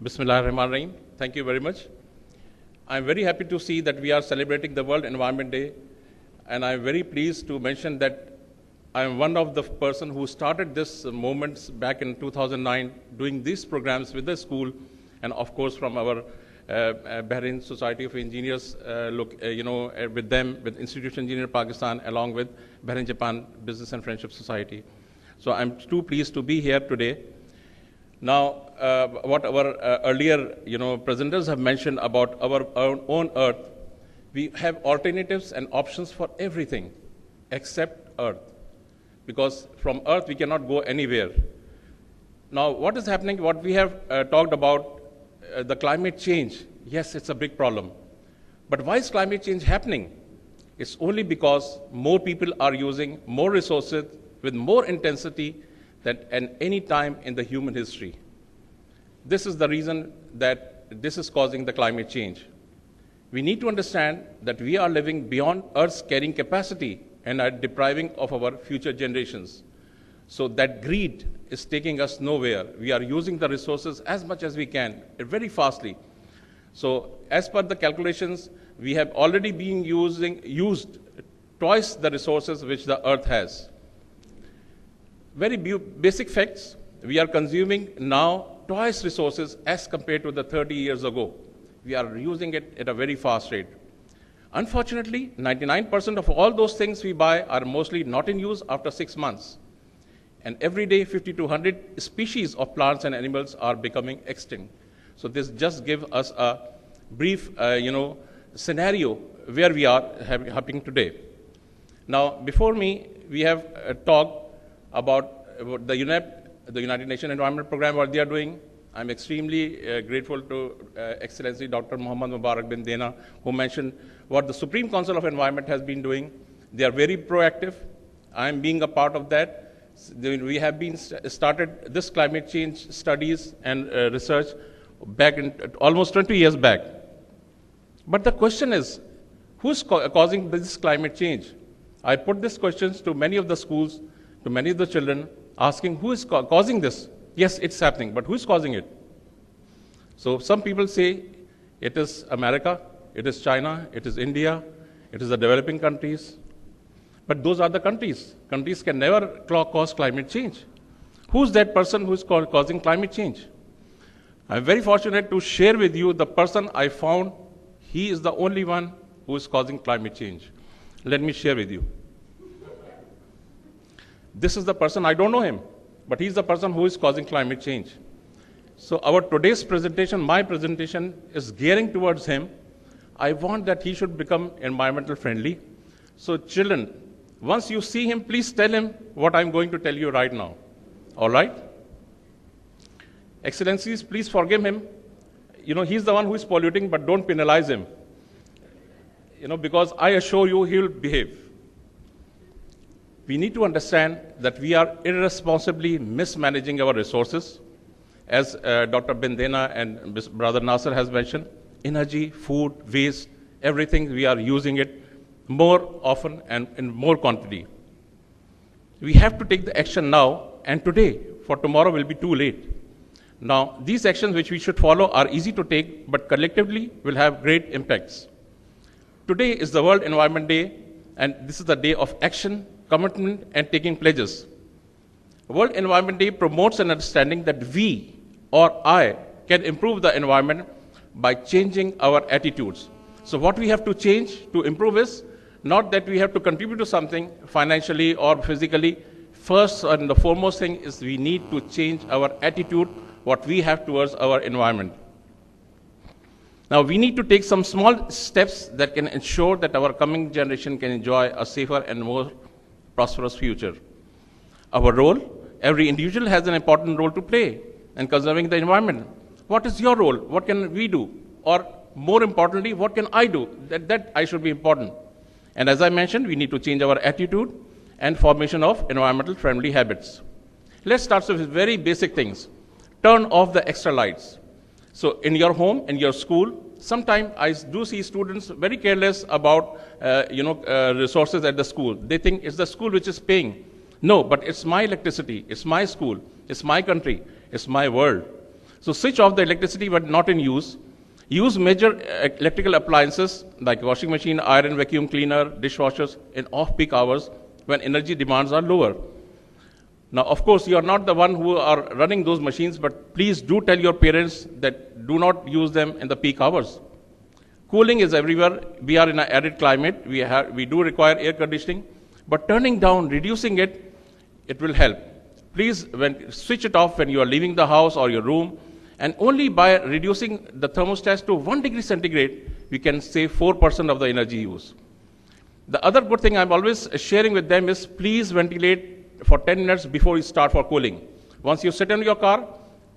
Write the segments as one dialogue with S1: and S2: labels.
S1: Bismillahirrahmanirrahim. Thank you very much. I'm very happy to see that we are celebrating the World Environment Day, and I'm very pleased to mention that I'm one of the person who started this movement back in 2009, doing these programs with the school, and of course from our Bahrain Society of Engineers, with them, with Institute of Engineers Pakistan, along with Bahrain Japan Business and Friendship Society. So I'm too pleased to be here today. Now, what our earlier, presenters have mentioned about our own Earth, we have alternatives and options for everything except Earth, because from Earth we cannot go anywhere. Now, what is happening? What we have talked about, the climate change. Yes, it's a big problem. But why is climate change happening? It's only because more people are using more resources with more intensity than at any time in the human history. This is the reason that this is causing the climate change. We need to understand that we are living beyond Earth's carrying capacity and are depriving of our future generations. So that greed is taking us nowhere. We are using the resources as much as we can, very fastly. So as per the calculations, we have already been used twice the resources which the Earth has. Very basic facts, we are consuming now twice resources as compared to the 30 years ago. We are using it at a very fast rate. Unfortunately, 99% of all those things we buy are mostly not in use after 6 months. And every day, 50 to 100 species of plants and animals are becoming extinct. So this just gives us a brief, scenario where we are happening today. Now, before me, we have talked about the United Nations Environment Program, what they are doing. I'm extremely grateful to Excellency Dr. Muhammad Mubarak bin Dena, who mentioned what the Supreme Council of Environment has been doing. They are very proactive. I'm being a part of that. We have been started this climate change studies and research back in almost 20 years back. But the question is, who's causing this climate change? I put these questions to many of the schools, to many of the children, asking who is causing this. Yes, it's happening, but who is causing it? So some people say it is America, it is China, it is India, it is the developing countries. But those are the countries. Countries can never cause climate change. Who's that person who is causing climate change? I'm very fortunate to share with you the person I found. He is the only one who is causing climate change. Let me share with you. This is the person, I don't know him, but he's the person who is causing climate change. So our today's presentation, my presentation, is gearing towards him. I want that he should become environmental friendly. So children, once you see him, please tell him what I'm going to tell you right now. All right? Excellencies, please forgive him. He's the one who is polluting, but don't penalize him. Because I assure you, he will behave. We need to understand that we are irresponsibly mismanaging our resources. As Dr. Bindena and Brother Nasser has mentioned, energy, food, waste, everything, we are using it more often and in more quantity. We have to take the action now and today, for tomorrow will be too late. Now, these actions which we should follow are easy to take, but collectively will have great impacts. Today is the World Environment Day, and this is the day of action, commitment, and taking pledges. World Environment Day promotes an understanding that we, or I, can improve the environment by changing our attitudes. So what we have to change to improve is not that we have to contribute to something financially or physically. First and the foremost thing is we need to change our attitude, what we have towards our environment. Now, we need to take some small steps that can ensure that our coming generation can enjoy a safer and more prosperous future. Our role, every individual has an important role to play in conserving the environment. What is your role? What can we do? Or more importantly, what can I do? That I should be important. And as I mentioned, we need to change our attitude and formation of environmental friendly habits. Let's start with very basic things. Turn off the extra lights. So in your home, in your school, sometimes I do see students very careless about resources at the school. They think it's the school which is paying. No, but it's my electricity, it's my school, it's my country, it's my world. So switch off the electricity when not in use. Use major electrical appliances like washing machine, iron, vacuum cleaner, dishwashers in off-peak hours when energy demands are lower. Now, of course, you are not the one who are running those machines, but please do tell your parents that do not use them in the peak hours. Cooling is everywhere. We are in an arid climate. We do require air conditioning, but turning down, reducing it, it will help. Please switch it off when you are leaving the house or your room, and only by reducing the thermostat to 1 degree centigrade, we can save 4% of the energy use. The other good thing I'm always sharing with them is please ventilate for 10 minutes before you start for cooling. Once you sit in your car,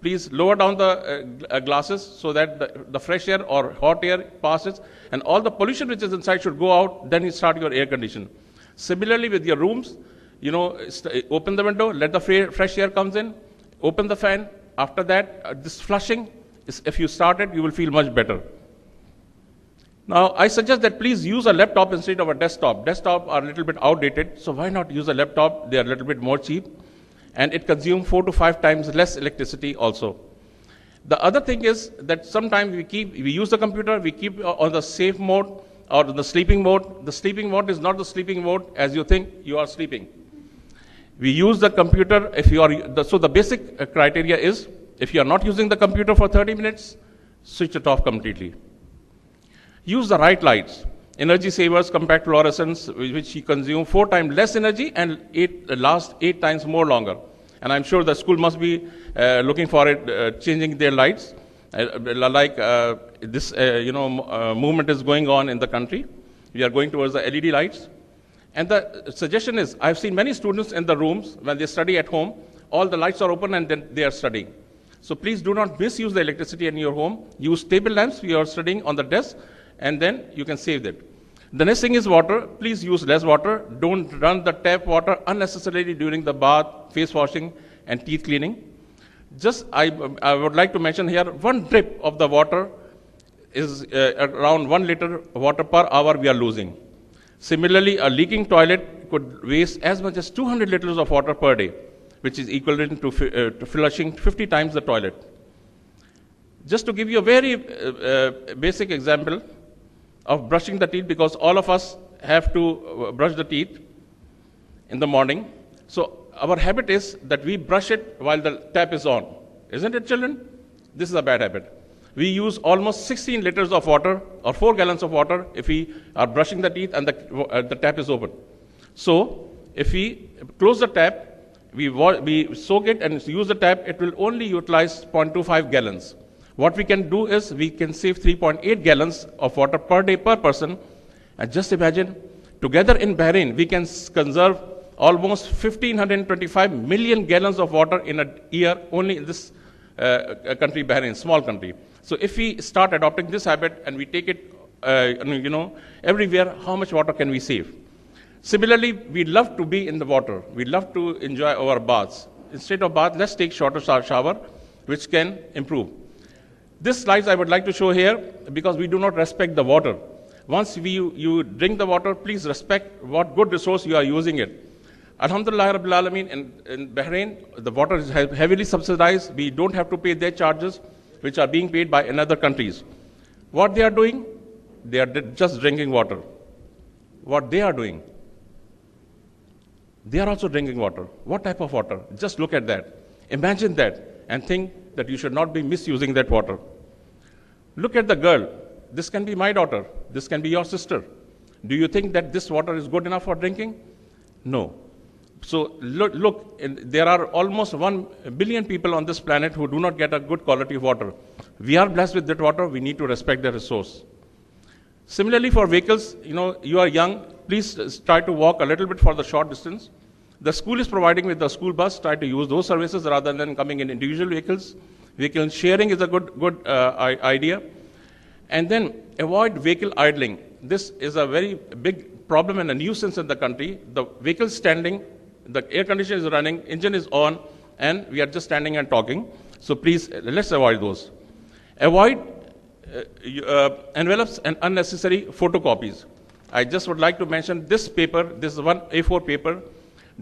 S1: please lower down the glasses so that the fresh air or hot air passes, and all the pollution which is inside should go out, then you start your air condition. Similarly with your rooms, open the window, let the fresh air comes in, open the fan. After that, this flushing, if you start it, you will feel much better. Now, I suggest that please use a laptop instead of a desktop. Desktop are a little bit outdated, so why not use a laptop? They are a little bit more cheap, and it consumes 4 to 5 times less electricity also. The other thing is that sometimes we use the computer, we keep on the safe mode or the sleeping mode. The sleeping mode is not the sleeping mode as you think you are sleeping. We use the computer if you are, so the basic criteria is if you are not using the computer for 30 minutes, switch it off completely. Use the right lights. Energy savers, compact fluorescents, which you consume 4 times less energy and last 8 times more longer. And I'm sure the school must be looking for it, changing their lights. This movement is going on in the country. We are going towards the LED lights. And the suggestion is, I've seen many students in the rooms, when they study at home, all the lights are open and then they are studying. So please do not misuse the electricity in your home. Use table lamps when you are studying on the desk, and then you can save that. The next thing is water. Please use less water. Don't run the tap water unnecessarily during the bath, face washing, and teeth cleaning. I would like to mention here, 1 drip of the water is around 1 liter water per hour we are losing. Similarly, a leaking toilet could waste as much as 200 liters of water per day, which is equivalent to flushing 50 times the toilet. Just to give you a very basic example of brushing the teeth, because all of us have to brush the teeth in the morning. So our habit is that we brush it while the tap is on. Isn't it, children? This is a bad habit. We use almost 16 liters of water or 4 gallons of water if we are brushing the teeth and the tap is open. So if we close the tap, we soak it and use the tap, it will only utilize 0.25 gallons. What we can do is we can save 3.8 gallons of water per day per person. And just imagine, together in Bahrain, we can conserve almost 1,525 million gallons of water in a year only in this country, Bahrain, small country. So if we start adopting this habit and we take it, everywhere, how much water can we save? Similarly, we love to be in the water. We love to enjoy our baths. Instead of bath, let's take shorter shower, which can improve. This slides I would like to show here because we do not respect the water. Once you drink the water, please respect what good resource you are using it. Alhamdulillah Rabbil Alameen, in Bahrain, the water is heavily subsidized. We don't have to pay their charges, which are being paid by another countries. What they are doing? They are just drinking water. What they are doing? They are also drinking water. What type of water? Just look at that. Imagine that and think that you should not be misusing that water. Look at the girl. This can be my daughter. This can be your sister. Do you think that this water is good enough for drinking? No. So look, there are almost 1 billion people on this planet who do not get a good quality of water. We are blessed with that water. We need to respect the resource. Similarly, for vehicles, you are young. Please try to walk a little bit for the short distance. The school is providing with the school bus. Try to use those services rather than coming in individual vehicles. Vehicle sharing is a good idea. And then avoid vehicle idling. This is a very big problem and a nuisance in the country. The vehicle standing, the air conditioner is running, engine is on, and we are just standing and talking. So please, let's avoid those. Avoid envelopes and unnecessary photocopies. I just would like to mention this paper. This is one A4 paper.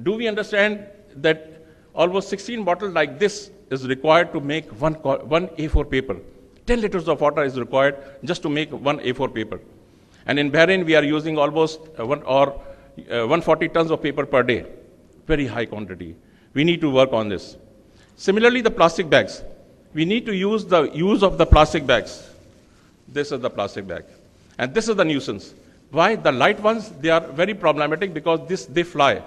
S1: Do we understand that almost 16 bottles like this is required to make one A4 paper. 10 liters of water is required just to make one A4 paper. And in Bahrain, we are using almost 140 tons of paper per day. Very high quantity. We need to work on this. Similarly, the plastic bags. We need to use the use of the plastic bags. This is the plastic bag. And this is the nuisance. Why? The light ones, they are very problematic because they fly.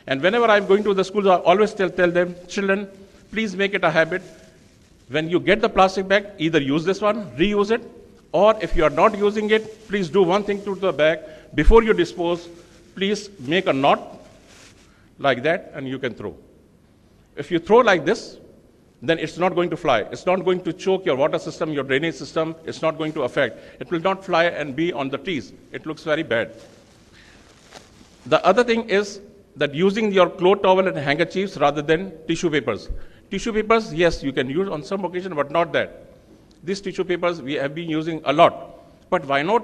S1: And whenever I'm going to the schools, I always tell them, children, please make it a habit. When you get the plastic bag, either use this one, reuse it, or if you are not using it, please do one thing to the bag. Before you dispose, please make a knot like that and you can throw. If you throw like this, then it's not going to fly. It's not going to choke your water system, your drainage system. It's not going to affect. It will not fly and be on the trees. It looks very bad. The other thing is that using your cloth towel and handkerchiefs rather than tissue papers. Tissue papers, yes, you can use on some occasion, but not that. These tissue papers we have been using a lot. But why not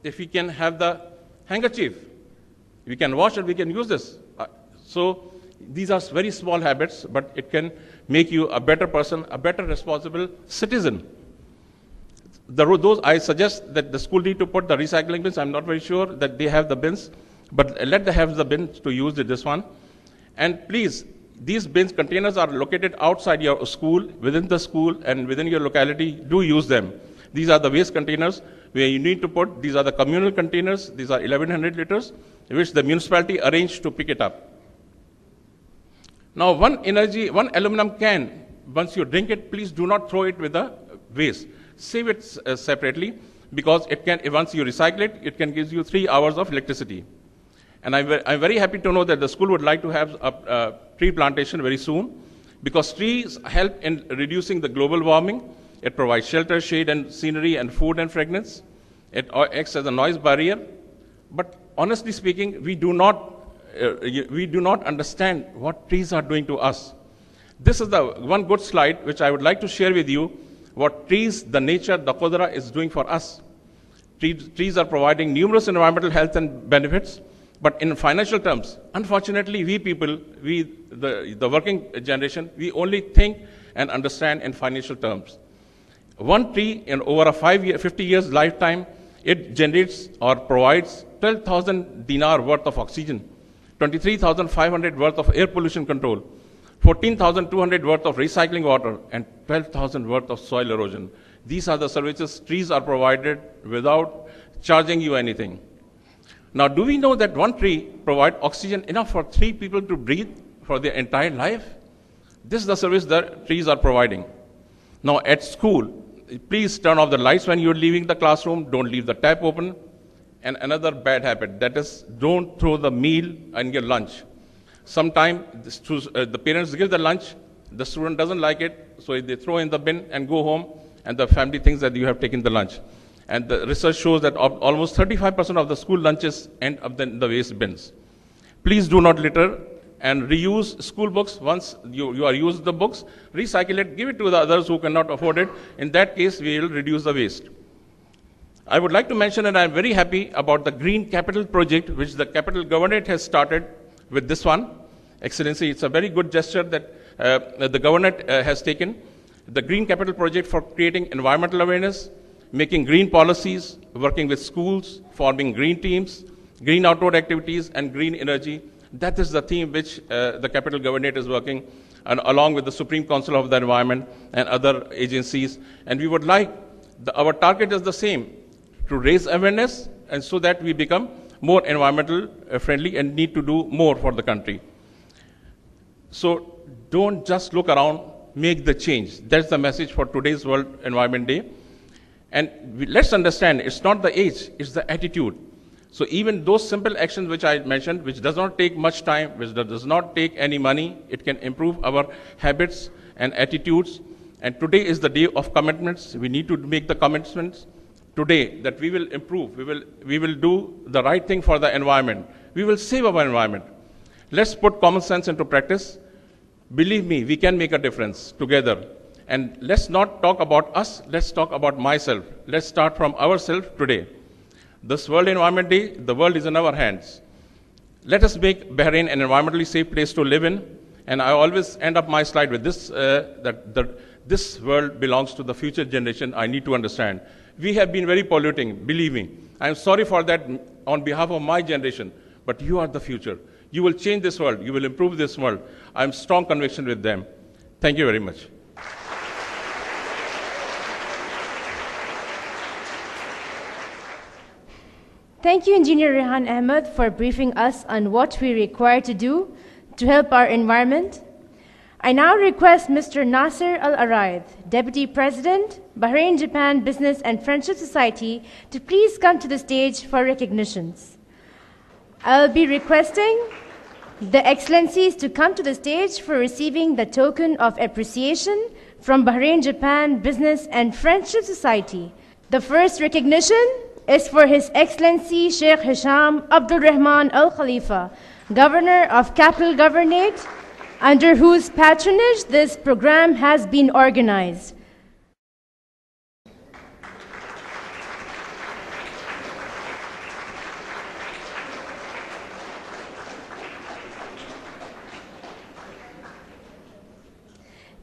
S1: if we can have the handkerchief? We can wash it, we can use this. So these are very small habits, but it can make you a better person, a better responsible citizen. Those I suggest that the school need to put the recycling bins. I'm not very sure that they have the bins, but let them have the bins to use this one. And please, these bins containers are located outside your school, within the school, and within your locality. Do use them. These are the waste containers where you need to put. These are the communal containers. These are 1,100 liters, which the municipality arranged to pick it up. Now, one aluminum can, once you drink it, please do not throw it with the waste. Save it separately, because it can, once you recycle it, it can give you 3 hours of electricity. And I'm very happy to know that the school would like to have a tree plantation very soon, because trees help in reducing the global warming. It provides shelter, shade, and scenery, and food and fragrance. It acts as a noise barrier. But honestly speaking, we do not understand what trees are doing to us. This is the one good slide which I would like to share with you, what trees, the nature, the Qudra is doing for us. Trees are providing numerous environmental health and benefits, but in financial terms, unfortunately, we people, the working generation, we only think and understand in financial terms. One tree in over a 50 years lifetime, it generates or provides 12,000 dinar worth of oxygen, 23,500 worth of air pollution control, 14,200 worth of recycling water, and 12,000 worth of soil erosion. These are the services trees are provided without charging you anything. Now, do we know that one tree provides oxygen enough for 3 people to breathe for their entire life? This is the service that trees are providing. Now, at school, please turn off the lights when you're leaving the classroom. Don't leave the tap open. And another bad habit, that is, don't throw the meal and your lunch. Sometimes the parents give the lunch, the student doesn't like it, so they throw in the bin and go home, and the family thinks that you have taken the lunch. And the research shows that almost 35% of the school lunches end up in the waste bins. Please do not litter and reuse school books. Once you are used the books, recycle it, give it to the others who cannot afford it. In that case, we will reduce the waste. I would like to mention, and I am very happy about the Green Capital project, which the Capital Governorate has started with this one. Excellency, it's a very good gesture that the Governorate has taken. The Green Capital project for creating environmental awareness, making green policies, working with schools, forming green teams, green outdoor activities, and green energy. That is the theme which the Capital Governorate is working, and along with the Supreme Council of the Environment and other agencies. And we would like, our target is the same, to raise awareness, and so that we become more environmental friendly and need to do more for the country. So don't just look around, make the change. That's the message for today's World Environment Day. And let's understand, it's not the age, it's the attitude. So even those simple actions which I mentioned, which does not take much time, which does not take any money, it can improve our habits and attitudes. And today is the day of commitments. We need to make the commitments today that we will improve, we will do the right thing for the environment. We will save our environment. Let's put common sense into practice. Believe me, we can make a difference together. And let's not talk about us, let's talk about myself. Let's start from ourselves today. This World Environment Day, the world is in our hands. Let us make Bahrain an environmentally safe place to live in. And I always end up my slide with this, that this world belongs to the future generation. I need to understand. We have been very polluting, believing. I'm sorry for that on behalf of my generation, but you are the future. You will change this world. You will improve this world. I am strong conviction with them. Thank you very much.
S2: Thank you, Engineer Rehan Ahmed, for briefing us on what we require to do to help our environment. I now request Mr. Nasser Al-Araid, Deputy President, Bahrain Japan Business and Friendship Society, to please come to the stage for recognitions. I'll be requesting the Excellencies to come to the stage for receiving the token of appreciation from Bahrain Japan Business and Friendship Society. The first recognition is for His Excellency Sheikh Hisham Abdul Rahman Al Khalifa, Governor of Capital Governorate, under whose patronage this program has been organized.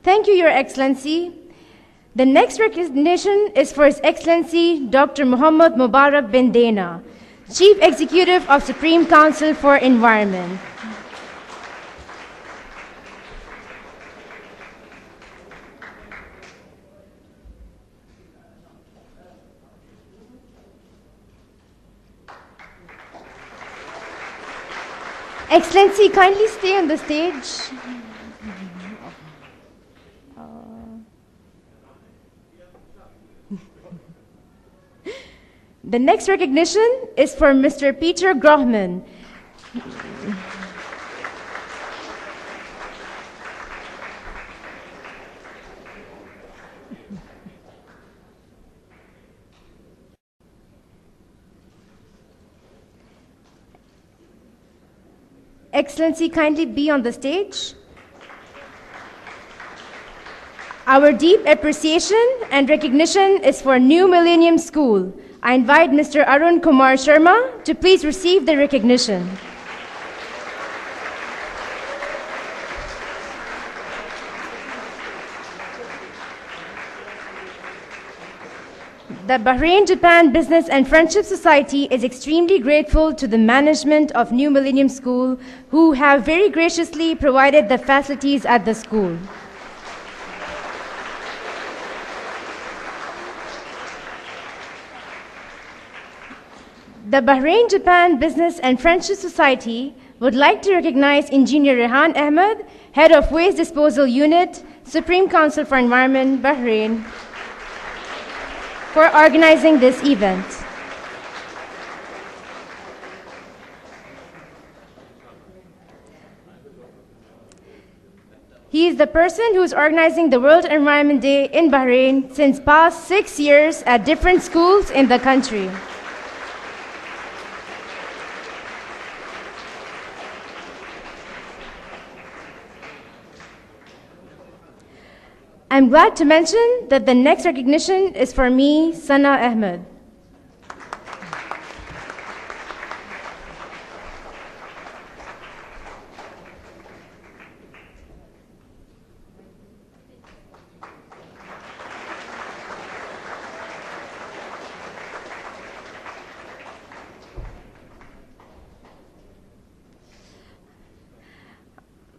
S2: Thank you, Your Excellency. The next recognition is for His Excellency Dr. Muhammad Mubarak bin Dana, Chief Executive of Supreme Council for Environment. Excellency, kindly stay on the stage. The next recognition is for Mr. Peter Grohman. Excellency, kindly be on the stage. Our deep appreciation and recognition is for New Millennium School. I invite Mr. Arun Kumar Sharma to please receive the recognition. The Bahrain Japan Business and Friendship Society is extremely grateful to the management of New Millennium School, who have very graciously provided the facilities at the school. The Bahrain Japan Business and Friendship Society would like to recognize Engineer Rehan Ahmed, Head of Waste Disposal Unit, Supreme Council for Environment, Bahrain, for organizing this event. He is the person who is organizing the World Environment Day in Bahrain since past 6 years at different schools in the country. I'm glad to mention that the next recognition is for me, Sana Ahmed.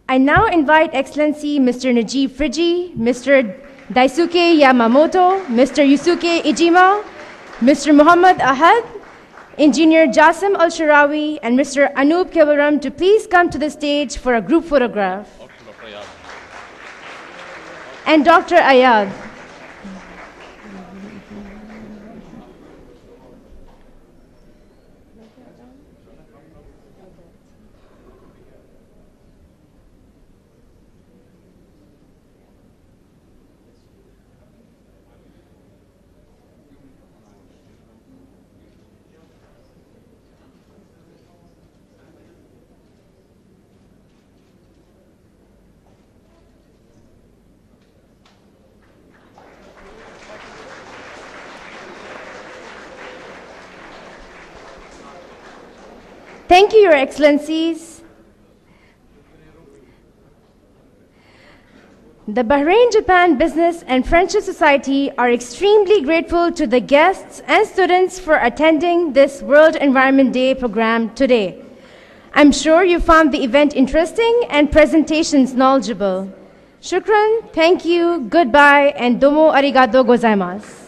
S2: I now invite Excellency Mr. Najib Friji, Mr. Daisuke Yamamoto, Mr. Yusuke Ijima, Mr. Muhammad Ahad, Engineer Jassim Al-Sharawi, and Mr. Anup Kevaram to please come to the stage for a group photograph. And Dr. Ayad. Thank you, Your Excellencies. The Bahrain-Japan Business and Friendship Society are extremely grateful to the guests and students for attending this World Environment Day program today. I'm sure you found the event interesting and presentations knowledgeable. Shukran, thank you, goodbye, and domo arigato gozaimasu.